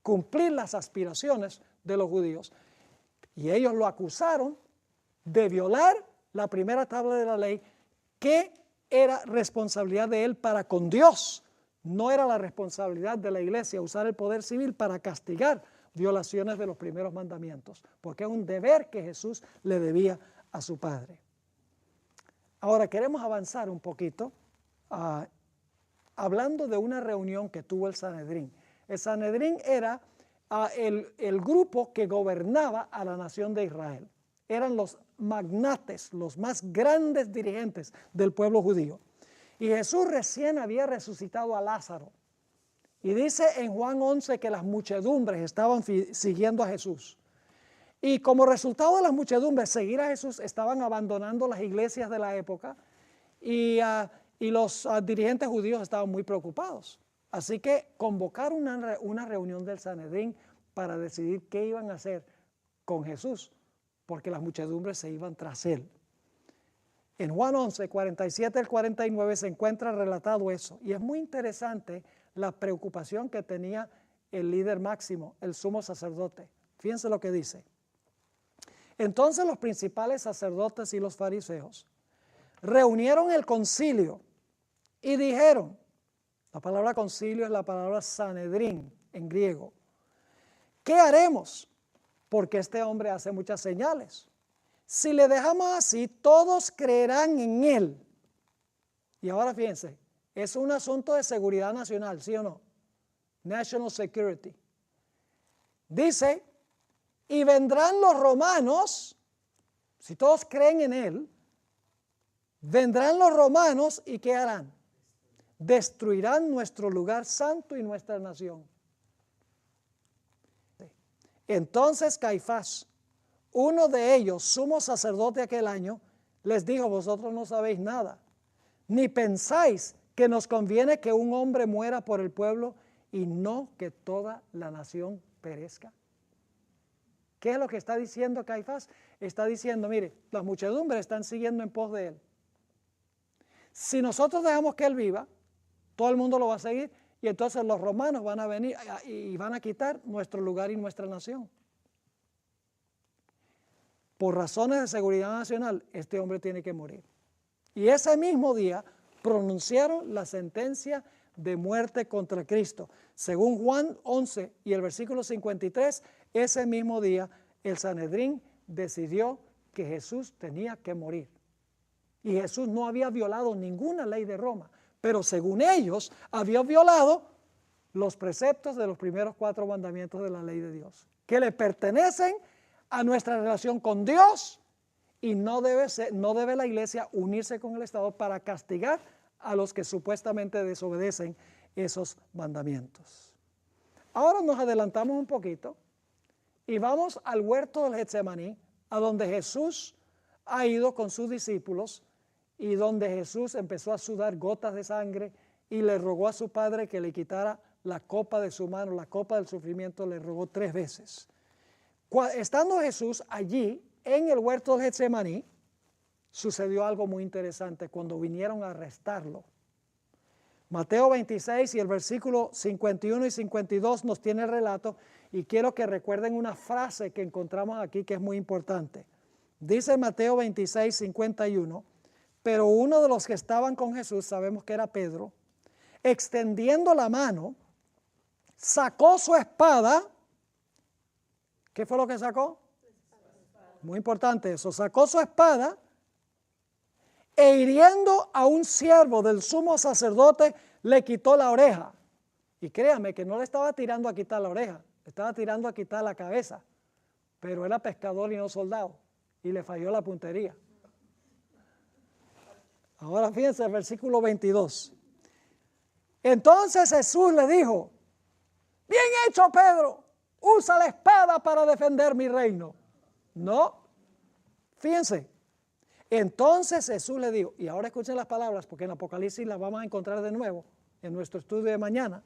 cumplir las aspiraciones de los judíos y ellos lo acusaron de violar la primera tabla de la ley, que era responsabilidad de él para con Dios. No era la responsabilidad de la iglesia usar el poder civil para castigar violaciones de los primeros mandamientos, porque es un deber que Jesús le debía a su Padre. Ahora queremos avanzar un poquito hablando de una reunión que tuvo el Sanedrín. El Sanedrín era el grupo que gobernaba a la nación de Israel. Eran los magnates, los más grandes dirigentes del pueblo judío. Y Jesús recién había resucitado a Lázaro. Y dice en Juan 11 que las muchedumbres estaban siguiendo a Jesús. Y como resultado de las muchedumbres seguir a Jesús, estaban abandonando las iglesias de la época y los dirigentes judíos estaban muy preocupados. Así que convocaron una reunión del Sanedrín para decidir qué iban a hacer con Jesús, porque las muchedumbres se iban tras él. En Juan 11, 47 al 49 se encuentra relatado eso. Y es muy interesante la preocupación que tenía el líder máximo, el sumo sacerdote. Fíjense lo que dice. Entonces los principales sacerdotes y los fariseos reunieron el concilio y dijeron, la palabra concilio es la palabra Sanedrín en griego, ¿qué haremos? Porque este hombre hace muchas señales. Si le dejamos así, todos creerán en él. Y ahora fíjense, es un asunto de seguridad nacional, ¿sí o no? National security. Dice, y vendrán los romanos, si todos creen en él, vendrán los romanos y ¿qué harán? Destruirán nuestro lugar santo y nuestra nación. Entonces Caifás, uno de ellos, sumo sacerdote aquel año, les dijo, vosotros no sabéis nada, ni pensáis que nos conviene que un hombre muera por el pueblo y no que toda la nación perezca. ¿Qué es lo que está diciendo Caifás? Está diciendo, mire, las muchedumbres están siguiendo en pos de él. Si nosotros dejamos que él viva, todo el mundo lo va a seguir y entonces los romanos van a venir y van a quitar nuestro lugar y nuestra nación. Por razones de seguridad nacional, este hombre tiene que morir. Y ese mismo día pronunciaron la sentencia de muerte contra Cristo. Según Juan 11 y el versículo 53, ese mismo día el Sanedrín decidió que Jesús tenía que morir. Y Jesús no había violado ninguna ley de Roma, pero según ellos había violado los preceptos de los primeros 4 mandamientos de la ley de Dios, que le pertenecen a nuestra relación con Dios, y no debe la iglesia unirse con el Estado para castigar a los que supuestamente desobedecen esos mandamientos. Ahora nos adelantamos un poquito y vamos al huerto del Getsemaní, a donde Jesús ha ido con sus discípulos y donde Jesús empezó a sudar gotas de sangre y le rogó a su Padre que le quitara la copa de su mano, la copa del sufrimiento, le rogó 3 veces. Estando Jesús allí en el huerto del Getsemaní, sucedió algo muy interesante cuando vinieron a arrestarlo. Mateo 26 y el versículo 51 y 52 nos tiene el relato, y quiero que recuerden una frase que encontramos aquí que es muy importante. Dice Mateo 26, 51, pero uno de los que estaban con Jesús, sabemos que era Pedro, extendiendo la mano, sacó su espada. ¿Qué fue lo que sacó? Muy importante eso. Sacó su espada e hiriendo a un siervo del sumo sacerdote, le quitó la oreja. Y créame que no le estaba tirando a quitar la oreja, le estaba tirando a quitar la cabeza. Pero era pescador y no soldado, y le falló la puntería. Ahora fíjense el versículo 22. Entonces Jesús le dijo, bien hecho, Pedro, usa la espada para defender mi reino. No, fíjense. Entonces Jesús le dijo, y ahora escuchen las palabras porque en Apocalipsis las vamos a encontrar de nuevo en nuestro estudio de mañana.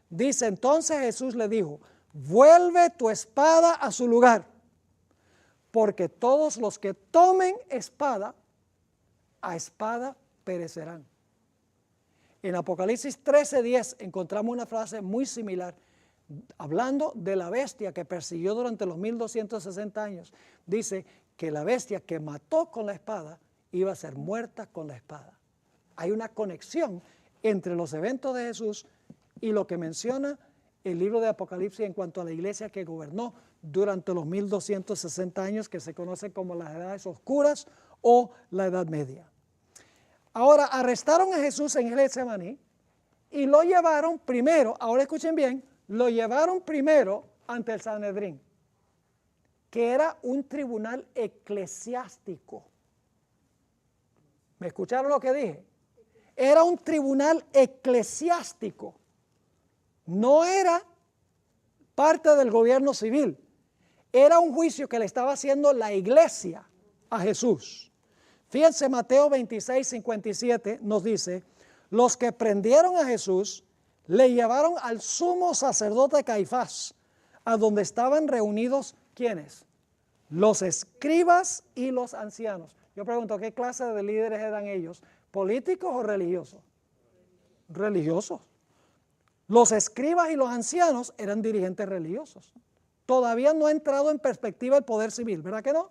Dice, entonces Jesús le dijo, vuelve tu espada a su lugar, porque todos los que tomen espada, a espada perecerán. En Apocalipsis 13:10 encontramos una frase muy similar, hablando de la bestia que persiguió durante los 1260 años. Dice que la bestia que mató con la espada iba a ser muerta con la espada. Hay una conexión entre los eventos de Jesús y lo que menciona el libro de Apocalipsis en cuanto a la iglesia que gobernó durante los 1260 años, que se conoce como las edades oscuras o la Edad Media. Ahora arrestaron a Jesús en el Getsemaní y lo llevaron primero, ahora escuchen bien, lo llevaron primero ante el Sanedrín, que era un tribunal eclesiástico. ¿Me escucharon lo que dije? Era un tribunal eclesiástico. No era parte del gobierno civil. Era un juicio que le estaba haciendo la iglesia a Jesús. Fíjense, Mateo 26, 57 nos dice, los que prendieron a Jesús le llevaron al sumo sacerdote Caifás, a donde estaban reunidos, ¿quiénes? Los escribas y los ancianos. Yo pregunto, ¿qué clase de líderes eran ellos? ¿Políticos o religiosos? Religiosos. Los escribas y los ancianos eran dirigentes religiosos. Todavía no ha entrado en perspectiva el poder civil, ¿verdad que no?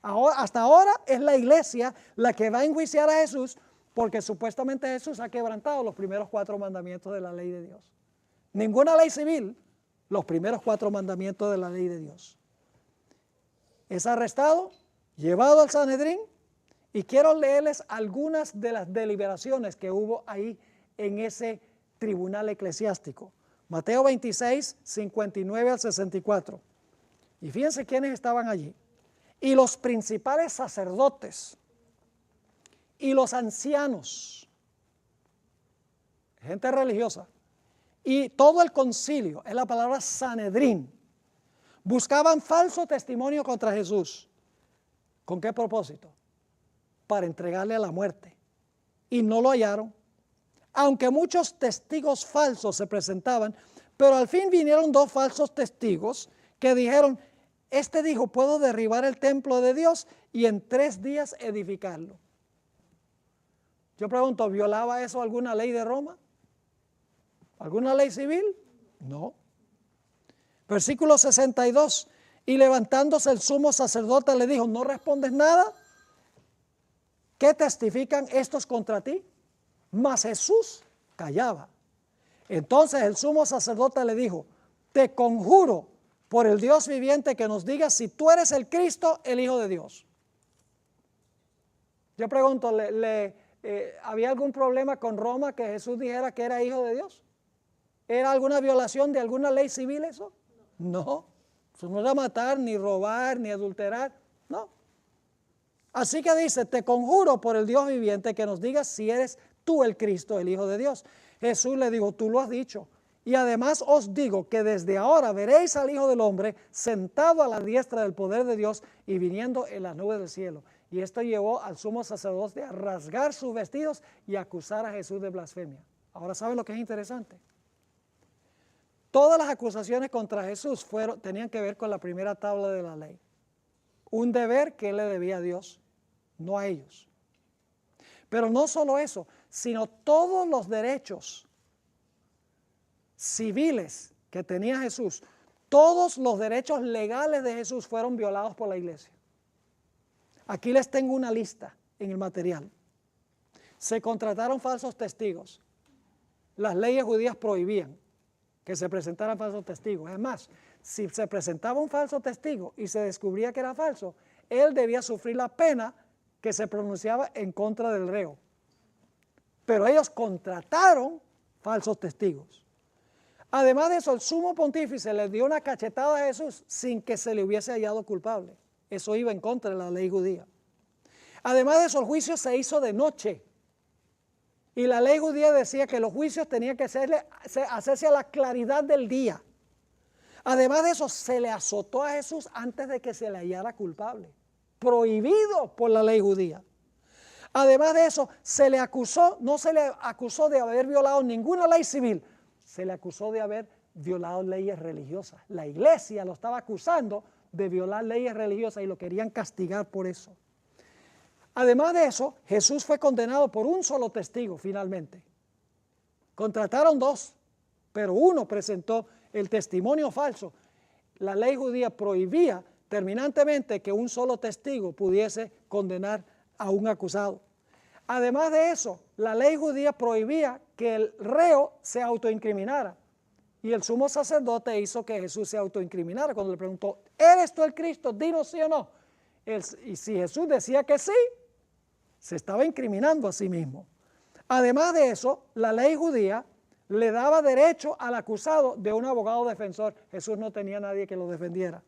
Hasta ahora es la iglesia la que va a enjuiciar a Jesús, porque supuestamente Jesús ha quebrantado los primeros 4 mandamientos de la ley de Dios. Ninguna ley civil, los primeros 4 mandamientos de la ley de Dios. Es arrestado, llevado al Sanedrín, y quiero leerles algunas de las deliberaciones que hubo ahí en ese tribunal eclesiástico. Mateo 26, 59 al 64. Y fíjense quiénes estaban allí. Y los principales sacerdotes y los ancianos, gente religiosa, y todo el concilio, es la palabra Sanedrín, buscaban falso testimonio contra Jesús. ¿Con qué propósito? Para entregarle a la muerte. Y no lo hallaron, aunque muchos testigos falsos se presentaban, pero al fin vinieron dos falsos testigos que dijeron, este dijo, puedo derribar el templo de Dios y en 3 días edificarlo. Yo pregunto, ¿violaba eso alguna ley de Roma? ¿Alguna ley civil? No. Versículo 62, y levantándose el sumo sacerdote le dijo, ¿no respondes nada? ¿Qué testifican estos contra ti? Mas Jesús callaba. Entonces el sumo sacerdote le dijo, te conjuro por el Dios viviente que nos digas si tú eres el Cristo, el Hijo de Dios. Yo pregunto, ¿había algún problema con Roma que Jesús dijera que era Hijo de Dios? ¿Era alguna violación de alguna ley civil eso? No, eso no era matar, ni robar, ni adulterar, no. Así que dice, te conjuro por el Dios viviente que nos digas si eres tú el Cristo, el Hijo de Dios. Jesús le dijo, tú lo has dicho. Y además os digo que desde ahora veréis al Hijo del Hombre sentado a la diestra del poder de Dios y viniendo en las nubes del cielo. Y esto llevó al sumo sacerdote a rasgar sus vestidos y acusar a Jesús de blasfemia. Ahora, ¿saben lo que es interesante? Todas las acusaciones contra Jesús tenían que ver con la primera tabla de la ley. Un deber que él le debía a Dios, no a ellos. Pero no solo eso, sino todos los derechos civiles que tenía Jesús, todos los derechos legales de Jesús fueron violados por la iglesia. Aquí les tengo una lista en el material. Se contrataron falsos testigos. Las leyes judías prohibían que se presentaran falsos testigos. Es más, si se presentaba un falso testigo y se descubría que era falso, él debía sufrir la pena que se pronunciaba en contra del reo. Pero ellos contrataron falsos testigos. Además de eso, el sumo pontífice le dio una cachetada a Jesús sin que se le hubiese hallado culpable. Eso iba en contra de la ley judía. Además de eso, el juicio se hizo de noche. Y la ley judía decía que los juicios tenían que hacerse a la claridad del día. Además de eso, se le azotó a Jesús antes de que se le hallara culpable. Prohibido por la ley judía. Además de eso, se le acusó, no se le acusó de haber violado ninguna ley civil, se le acusó de haber violado leyes religiosas. La iglesia lo estaba acusando de violar leyes religiosas y lo querían castigar por eso. Además de eso, Jesús fue condenado por un solo testigo finalmente. Contrataron 2, pero uno presentó el testimonio falso. La ley judía prohibía terminantemente que un solo testigo pudiese condenar a un acusado. Además de eso, la ley judía prohibía que el reo se autoincriminara. Y el sumo sacerdote hizo que Jesús se autoincriminara cuando le preguntó, ¿eres tú el Cristo? Dinos sí o no. Y si Jesús decía que sí, se estaba incriminando a sí mismo. Además de eso, la ley judía le daba derecho al acusado de un abogado defensor. Jesús no tenía nadie que lo defendiera.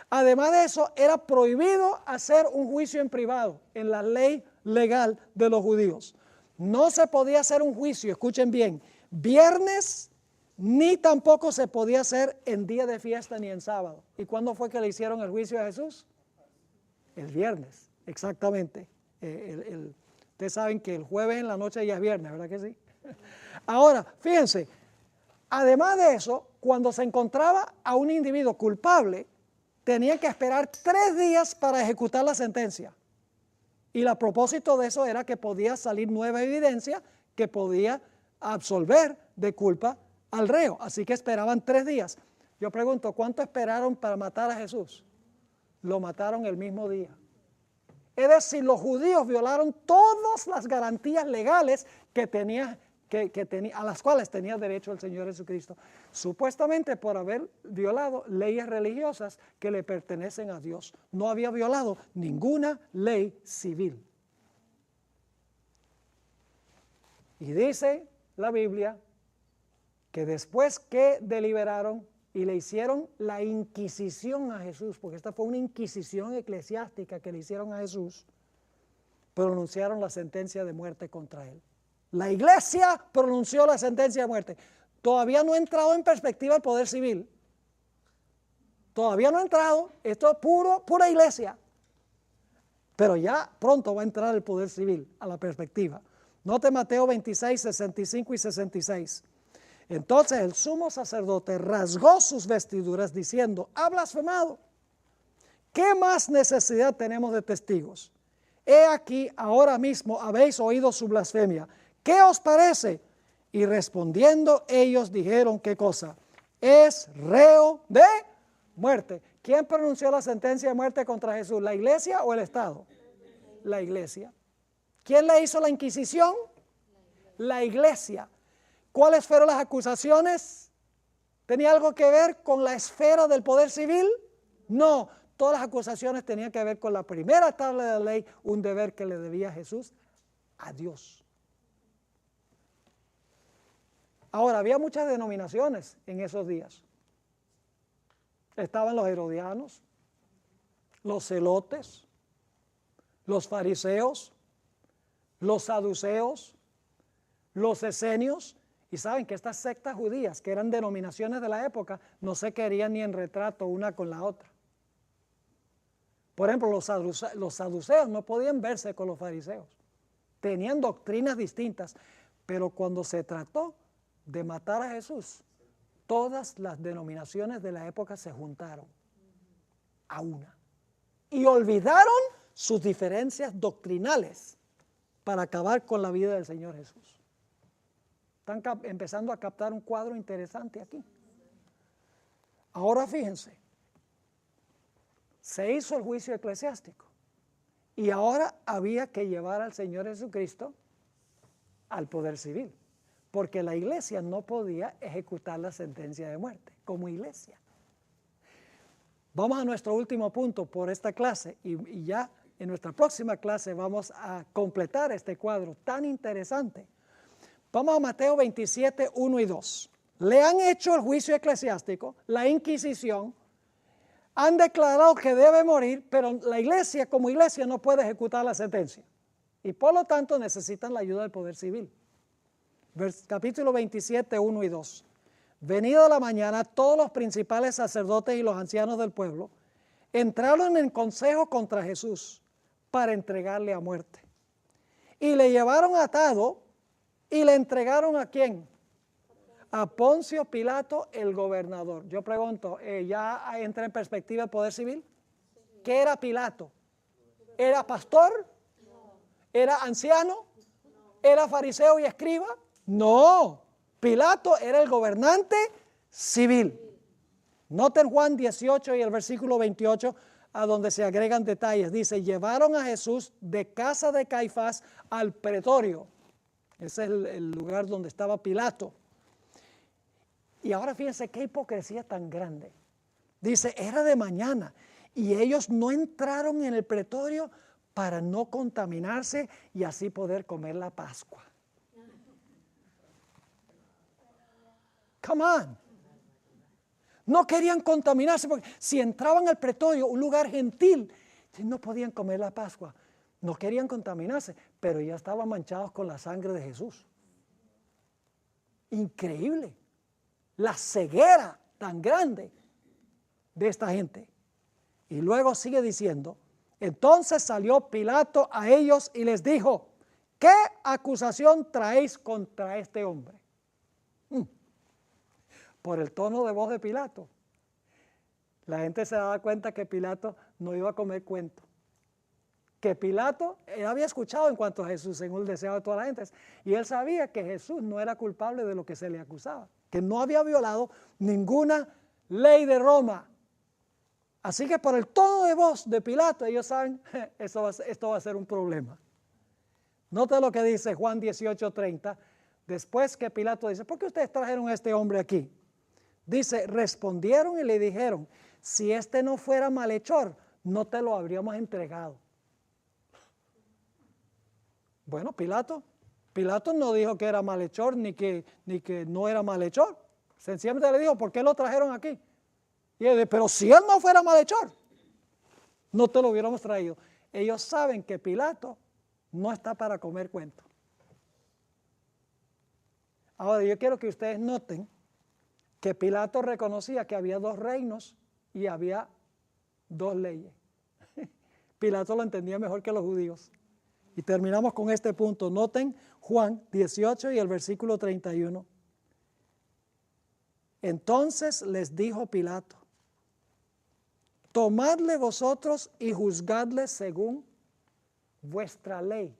Además de eso, era prohibido hacer un juicio en privado en la ley legal de los judíos. No se podía hacer un juicio, escuchen bien, viernes, ni tampoco se podía hacer en día de fiesta ni en sábado. ¿Y cuándo fue que le hicieron el juicio a Jesús? El viernes, exactamente. Ustedes saben que el jueves en la noche ya es viernes, ¿verdad que sí? Ahora, fíjense, además de eso, cuando se encontraba a un individuo culpable, tenía que esperar 3 días para ejecutar la sentencia. Y el propósito de eso era que podía salir nueva evidencia que podía absolver de culpa al reo. Así que esperaban 3 días. Yo pregunto, ¿cuánto esperaron para matar a Jesús? Lo mataron el mismo día. Es decir, los judíos violaron todas las garantías legales a las cuales tenía derecho el Señor Jesucristo, supuestamente por haber violado leyes religiosas que le pertenecen a Dios. No había violado ninguna ley civil. Y dice la Biblia que después que deliberaron y le hicieron la inquisición a Jesús, porque esta fue una inquisición eclesiástica que le hicieron a Jesús, pronunciaron la sentencia de muerte contra él. La iglesia pronunció la sentencia de muerte. Todavía no ha entrado en perspectiva el poder civil. Todavía no ha entrado. Esto es pura iglesia. Pero ya pronto va a entrar el poder civil a la perspectiva. Note Mateo 26, 65 y 66. Entonces el sumo sacerdote rasgó sus vestiduras diciendo: ha blasfemado. ¿Qué más necesidad tenemos de testigos? He aquí, ahora mismo habéis oído su blasfemia. ¿Qué os parece? Y respondiendo ellos dijeron: ¿qué cosa? Es reo de muerte. ¿Quién pronunció la sentencia de muerte contra Jesús? ¿La iglesia o el Estado? La iglesia. ¿Quién le hizo la inquisición? La iglesia. ¿Cuáles fueron las acusaciones? ¿Tenía algo que ver con la esfera del poder civil? No, todas las acusaciones tenían que ver con la primera tabla de la ley, un deber que le debía Jesús a Dios. Ahora, había muchas denominaciones en esos días. Estaban los herodianos, los celotes, los fariseos, los saduceos, los esenios. Y saben que estas sectas judías, que eran denominaciones de la época, no se querían ni en retrato una con la otra. Por ejemplo, los saduceos no podían verse con los fariseos. Tenían doctrinas distintas, pero cuando se trató de matar a Jesús, todas las denominaciones de la época se juntaron a una y olvidaron sus diferencias doctrinales para acabar con la vida del Señor Jesús. Están empezando a captar un cuadro interesante aquí. Ahora fíjense, se hizo el juicio eclesiástico y ahora había que llevar al Señor Jesucristo al poder civil, porque la iglesia no podía ejecutar la sentencia de muerte como iglesia. Vamos a nuestro último punto por esta clase y ya en nuestra próxima clase vamos a completar este cuadro tan interesante. Vamos a Mateo 27, 1 y 2. Le han hecho el juicio eclesiástico, la inquisición, han declarado que debe morir, pero la iglesia como iglesia no puede ejecutar la sentencia. Y por lo tanto necesitan la ayuda del poder civil. Capítulo 27, 1 y 2. Venida la mañana, todos los principales sacerdotes y los ancianos del pueblo entraron en consejo contra Jesús para entregarle a muerte. Y le llevaron atado y le entregaron ¿a quién? A Poncio Pilato, el gobernador. Yo pregunto, ¿ya entra en perspectiva el poder civil? ¿Qué era Pilato? ¿Era pastor? ¿Era anciano? ¿Era fariseo y escriba? No, Pilato era el gobernante civil. Noten Juan 18 y el versículo 28, a donde se agregan detalles. Dice: llevaron a Jesús de casa de Caifás al pretorio. Ese es el lugar donde estaba Pilato. Y ahora fíjense qué hipocresía tan grande. Dice, era de mañana y ellos no entraron en el pretorio para no contaminarse y así poder comer la Pascua. Come on. No querían contaminarse porque si entraban al pretorio, un lugar gentil, no podían comer la Pascua. No querían contaminarse, pero ya estaban manchados con la sangre de Jesús. Increíble. La ceguera tan grande de esta gente. Y luego sigue diciendo, entonces salió Pilato a ellos y les dijo, ¿qué acusación traéis contra este hombre? Por el tono de voz de Pilato, la gente se daba cuenta que Pilato no iba a comer cuento. Que Pilato había escuchado en cuanto a Jesús, según el deseo de toda la gente, y él sabía que Jesús no era culpable de lo que se le acusaba, que no había violado ninguna ley de Roma. Así que por el tono de voz de Pilato, ellos saben, esto va a ser un problema. Nota lo que dice Juan 18:30, después que Pilato dice, ¿por qué ustedes trajeron a este hombre aquí? Dice, respondieron y le dijeron, si este no fuera malhechor, no te lo habríamos entregado. Bueno, Pilato, Pilato no dijo que era malhechor ni que no era malhechor. Sencillamente le dijo, ¿por qué lo trajeron aquí? Y él dijo, pero si él no fuera malhechor, no te lo hubiéramos traído. Ellos saben que Pilato no está para comer cuento. Ahora yo quiero que ustedes noten que Pilato reconocía que había dos reinos y había dos leyes. Pilato lo entendía mejor que los judíos. Y terminamos con este punto. Noten Juan 18 y el versículo 31. Entonces les dijo Pilato, tomadle vosotros y juzgadle según vuestra ley.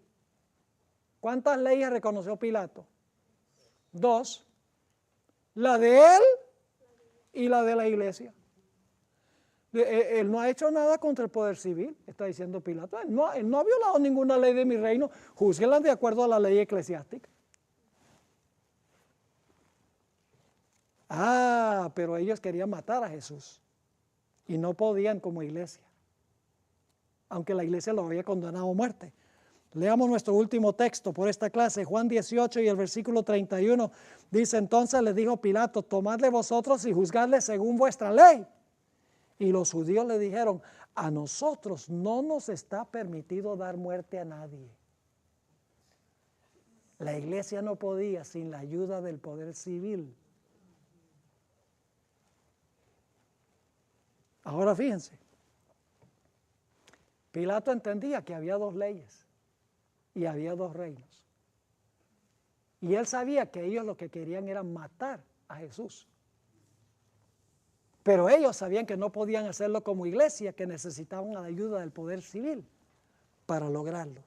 ¿Cuántas leyes reconoció Pilato? Dos. La de él y la de la iglesia. Él no ha hecho nada contra el poder civil, está diciendo Pilato. Él no ha violado ninguna ley de mi reino, júzguenla de acuerdo a la ley eclesiástica. Pero ellos querían matar a Jesús y no podían como iglesia, aunque la iglesia lo había condenado a muerte. Leamos nuestro último texto por esta clase, Juan 18 y el versículo 31. Dice, entonces les dijo Pilato, tomadle vosotros y juzgadle según vuestra ley. Y los judíos le dijeron, a nosotros no nos está permitido dar muerte a nadie. La iglesia no podía sin la ayuda del poder civil. Ahora fíjense, Pilato entendía que había dos leyes y había dos reinos. Y él sabía que ellos lo que querían era matar a Jesús. Pero ellos sabían que no podían hacerlo como iglesia, que necesitaban la ayuda del poder civil para lograrlo.